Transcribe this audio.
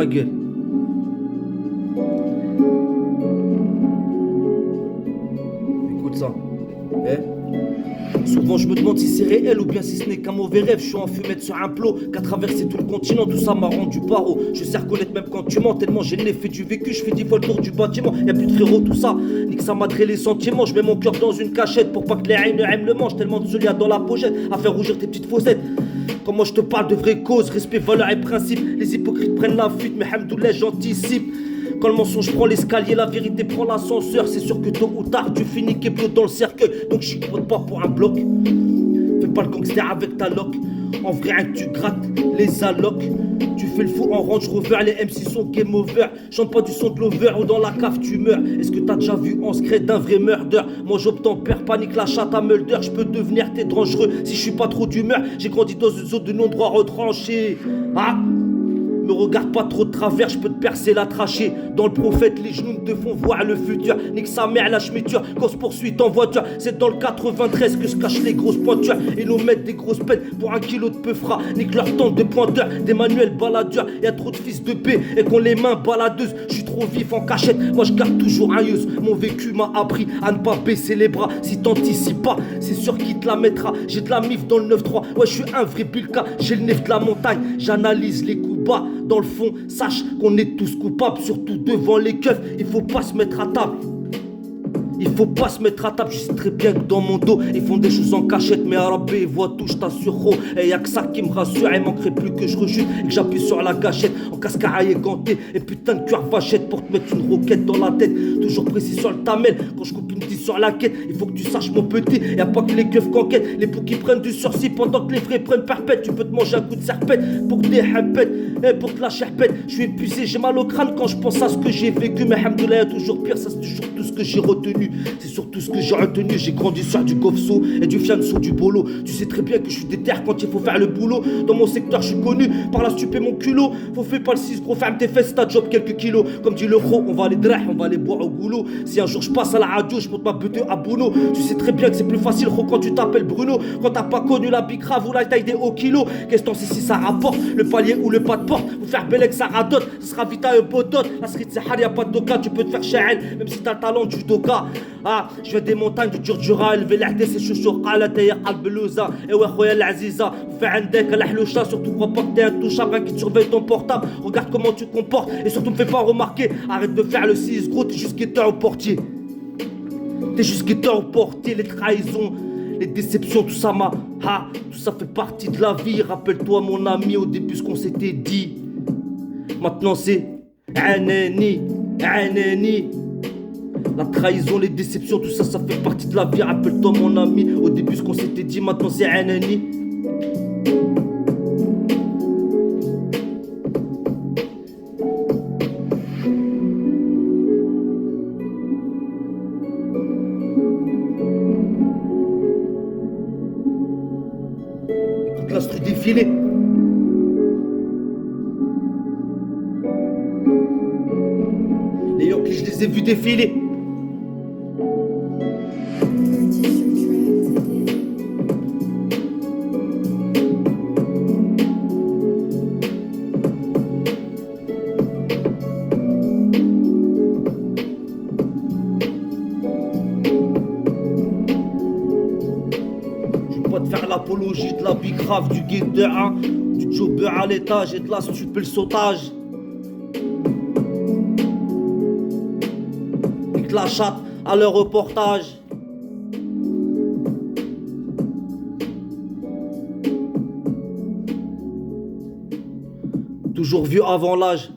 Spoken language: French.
gueule. Écoute ça. Eh, souvent je me demande si c'est réel ou bien si ce n'est qu'un mauvais rêve. Je suis en fumette sur un plot qu'à traverser tout le continent. Tout ça m'a rendu paro. Je sais reconnaître même quand tu mens. Tellement j'ai l'effet du vécu. Je fais 10 fois le tour du bâtiment. Y'a plus de frérot tout ça. Nique ça m'a les sentiments. Je mets mon cœur dans une cachette pour pas que les haines le mangent. Tellement de y a dans la pochette à faire rougir tes petites faussettes. Quand moi je te parle de vraies causes, respect, valeurs et principes. Les hypocrites prennent la fuite, mais hamdoulah j'anticipe. Quand le mensonge prend l'escalier, la vérité prend l'ascenseur. C'est sûr que tôt ou tard tu finis kéblo dans le cercueil. Donc j'y compte pas pour un bloc. Fais pas le gangster avec ta loc. En vrai tu grattes les allocs. Tu fais le fou en Range Rover. Les MC sont game over. Chante pas du son de l'over ou dans la cave tu meurs. Est-ce que t'as déjà vu en secret d'un vrai murder? Moi j'obtempère, panique la chatte à Mulder. Je peux devenir t'es dangereux si je suis pas trop d'humeur. J'ai grandi dans une zone de non-droit retranché. Ah, me regarde pas trop de travers, je peux te percer la trachée. Dans le prophète, les genoux te font voir le futur. Nique sa mère, la chmiture, qu'on se poursuit en voiture. C'est dans le 93 que se cachent les grosses pointures. Et nous mettent des grosses peines pour un kilo de peu fera. Nique leur tente de pointeur, des manuels baladeurs. Y'a trop de fils de paix et qu'on les mains baladeuses. Je suis trop vif en cachette, moi je garde toujours un yeuse. Mon vécu m'a appris à ne pas baisser les bras. Si t'anticipes pas, c'est sûr qu'il te la mettra. J'ai de la mif dans le 9-3, ouais je suis un vrai Bilka. J'ai le nez de la montagne, j'analyse les coups bas. Dans le fond, sache qu'on est tous coupables, surtout devant les keufs. Il faut pas se mettre à table. Il faut pas se mettre à table, je sais très bien que dans mon dos ils font des choses en cachette, mais Arabé ils voient tout, je t'assure gros. Et y'a que ça qui me rassure, il manquerait plus que je rechute et que j'appuie sur la gâchette en cascaraille et ganté et putain de cuir vachette pour te mettre une roquette dans la tête. Toujours précis sur le tamel, quand je coupe une petite sur la quête, il faut que tu saches mon petit, y'a pas que les keufs qu'enquêtent, les poux qui prennent du sursis pendant que les vrais prennent perpète. Tu peux te manger un coup de serpette pour que des hapettes et pour que la cherpette. Je suis épuisé, j'ai mal au crâne quand je pense à ce que j'ai vécu, mais hamdoulah y'a toujours pire, ça c'est toujours tout ce que j'ai retenu. C'est surtout ce que j'ai retenu, j'ai grandi sur du gofso et du fianso du bolo. Tu sais très bien que je suis déter quand il faut faire le boulot. Dans mon secteur je suis connu par la stupé mon culot. Faut faire pas le 6 gros, ferme tes fesses, t'as job quelques kilos. Comme dit le gros, on va les drah, on va les boire au goulot. Si un jour je passe à la radio, je monte ma beuté à Bruno. Tu sais très bien que c'est plus facile gros quand tu t'appelles Bruno. Quand t'as pas connu la bicrave ou la taille des hauts kilos. Question c'est si ça rapporte, le palier ou le pas de porte. Vous faire belle que ça radote, ça sera vite à un potote. La street c'est hard, y'a pas de doka, tu peux te faire sha'el, même si t'as le talent du doka. Ah, je viens des montagnes du Djurdjura, élever l'ahde c'est chouchou, qala t'es qalbelouza. Et ouais, khoya l'aziza, fais عندك الحلوشة, surtout crois pas que t'es intouchable, un qui te surveille ton portable. Regarde comment tu te comportes et surtout me fais pas remarquer. Arrête de faire le 6 gros, t'es juste guetteur au portier. T'es juste guetteur au portier, les trahisons, les déceptions, tout ça m'a. Ha, tout ça fait partie de la vie. Rappelle-toi mon ami au début ce qu'on s'était dit. Maintenant c'est Anani, Anani. La trahison, les déceptions, tout ça, ça fait partie de la vie. Rappelle-toi mon ami, au début ce qu'on s'était dit, maintenant c'est Anani. Écoute l'instru défilé. Les Yankees, je les ai vus défiler. De faire l'apologie de la bicrave, du guetteur, hein, du jobber à l'étage et de la stupé le sautage. Et que la chatte à leur reportage. Toujours vieux avant l'âge.